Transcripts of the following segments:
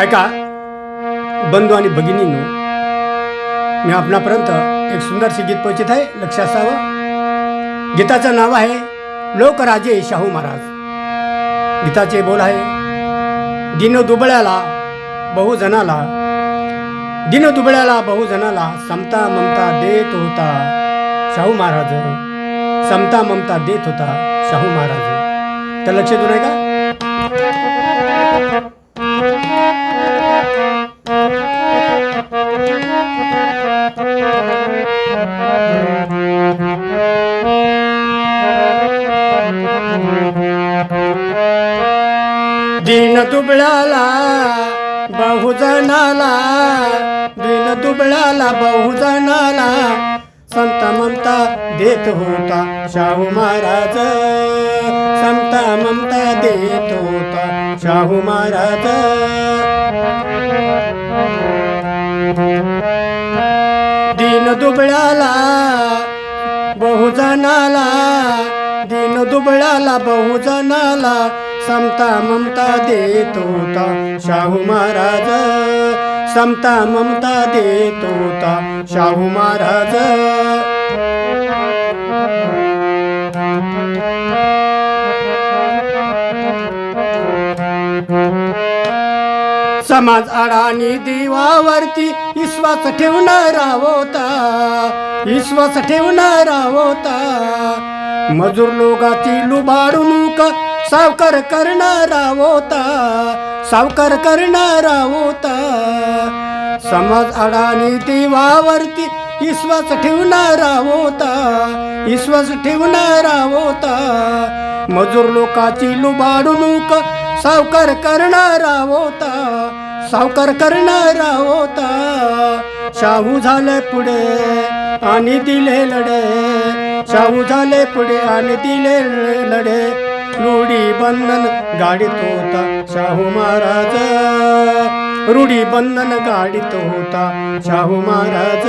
ऐका बंधू आणि भगिनींनो, मी आपणापर्यंत एक सुंदरसे गीत पोहोचत आहे, लक्ष असावं. गीताचं नाव आहे लोकराजे शाहू महाराज. गीताचे बोल आहे, दिन दुबळ्याला बहुजनाला, दिन दुबळ्याला बहुजनाला समता ममता देत होता शाहू महाराज, समता ममता देत होता शाहू महाराज. तर लक्ष देऊ नये का? दिन दुबळ्याला बहुजनाला, दिन दुबळ्याला बहुजनाला समता ममता देत होता शाहू महाराज, समता ममता देत होता शाहू महाराज. दिन दुबळ्याला बहुजनाला, दिन दुबळ्याला बहुजनाला समता ममता देत होता शाहू महाराज, समता ममता देत होता शाहू महाराज. समाज आडानी देवावरती विश्वास ठेवणारा होता, विश्वास ठेवणारा होता. मजूर लोकाची लुबाडणूक सावकार करणारा होता, सावकार करणारा होता. समाज अडाणी देवावरती विश्वास ठेवणारा होता, विश्वास ठेवणारा होता. मजूर लोकाची लुबाडणूक सावकार करणारा होता, सावकार करणारा होता. शाहू झाले पुढे आणि दिले लढे, शाहू झाले पुढे आणि दिले लढे. रूढी बंधन गाडीत होता शाहू महाराज, रूढी बंधन गाडीत होता शाहू महाराज.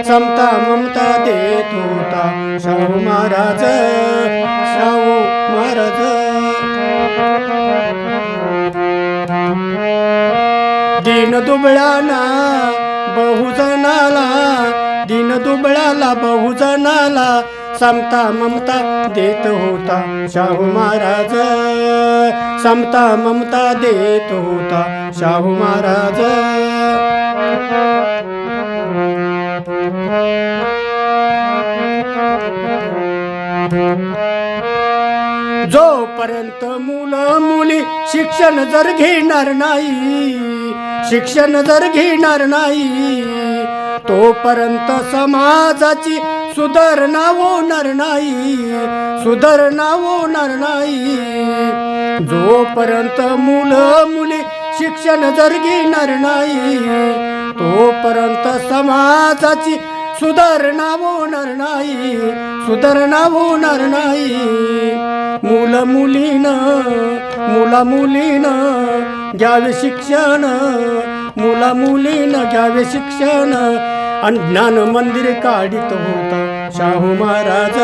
समता ममता देत होता शाहू महाराज, शाहू महाराज. दिन दुबळ्याला बहुजनाला, दिन दुबळ्याला बहुजनाला समता ममता देत होता शाहू महाराज, समता ममता देत होता शाहू महाराज. जोपर्यंत मुलं मुली शिक्षण जर घेणार नाही, शिक्षण जर घेणार नाही, तोपर्यंत समाजाची सुधारणा होणार नाही, सुधारणा होणार नाही. जोपर्यंत मुलं मुली शिक्षण जर घेणार नाही, तोपर्यंत समाजाची सुधारणा होणार नाही, सुधारणा होणार नाही. मुलं मुलीनं, मुला मुलीनं घ्यावे शिक्षण, मुला मुलीनं घ्यावे शिक्षण. आणि ज्ञान मंदिर काढीत होता शाहू महाराज,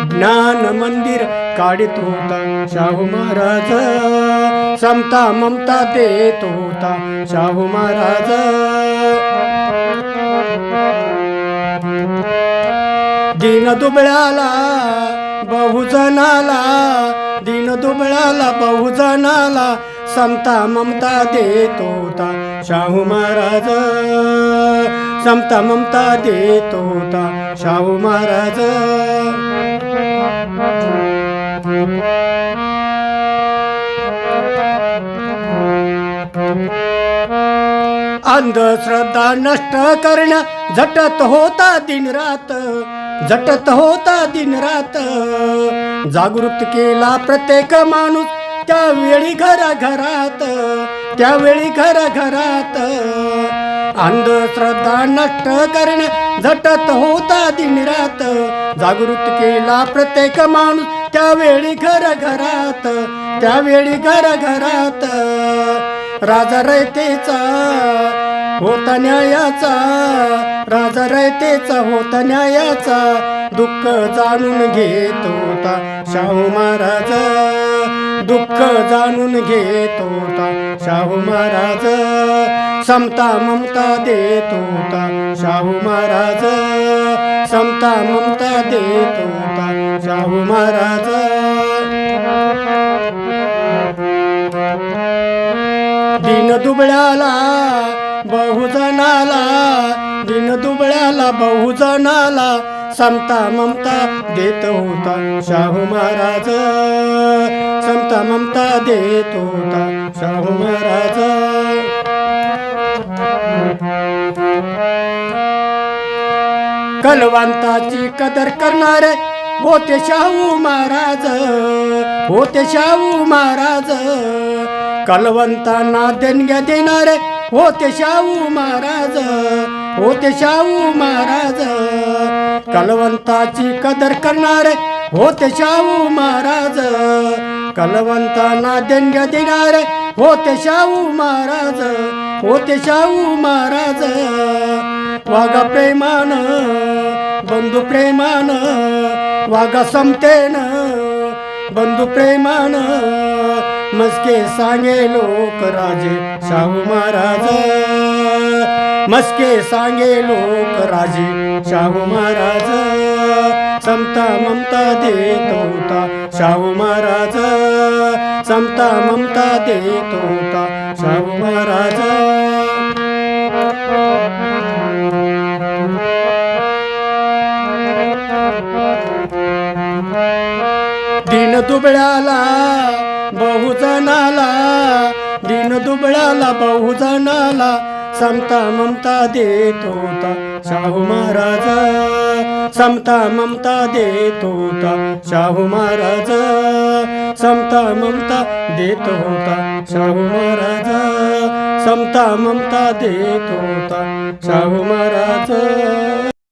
ज्ञान मंदिर काढीत होता शाहू महाराज. समता ममता देत होता शाहू महाराज. दिन दुबळ्याला बहुजनाला, दिन दुबळ्याला बहुजनाला समता ममता देत होता शाहू महाराज, समता ममता देत होता शाहू महाराज. अंधश्रद्धा नष्ट करण्या झटत होता दिनरात, झटत होता दिनरात. जागृत केला प्रत्येक माणूस त्यावेळी घराघरात, त्यावेळी घराघरात. अंधश्रद्धा नष्ट करण्या झटत होता दिनरात. जागृत केला प्रत्येक माणूस त्यावेळी घराघरात, त्यावेळी घराघरात. राजा रयतेचा होता न्यायाचा, राजा रयतेचा होता न्यायाचा. दुःख जाणून घेत होता शाहू महाराज, दुःख जाणून घेत होता शाहू महाराज, समता ममता देत होता शाहू महाराज, समता ममता देत होता शाहू महाराज. दिन दुबळ्याला बहुजनाला, दिन दुबळ्याला बहुजनाला समता ममता देत होता शाहू महाराज, समता ममता देत होता शाहू महाराज. कलवंताची कदर करणारे होते शाहू महाराज, होते शाहू महाराज. कलवंतांना देणग्या देणारे होते शाहू महाराज, होते शाहू महाराज. कलवंताची कदर करणारे होते शाहू महाराज, कलवंतांना देणग्या देणारे होते शाहू महाराज, होते शाहू महाराज. वागा प्रेमान बंधू प्रेमान, वागा समतेन बंधू प्रेमान. मस्के सांगे लोक राजे शाहू महाराज, मस्के सांगे लोक राजे शाहू महाराज. समता ममता देत होता शाहू महाराज, समता ममता देत होता शाहू महाराज. दिन दुबळ्याला बहुजनाला, दिन दुबळ्याला बहुजनाला समता ममता देत होता शाहू महाराज, समता ममता देत होता शाहू महाराज, समता ममता देत होता शाहू महाराज, समता ममता देत होता शाहू महाराज.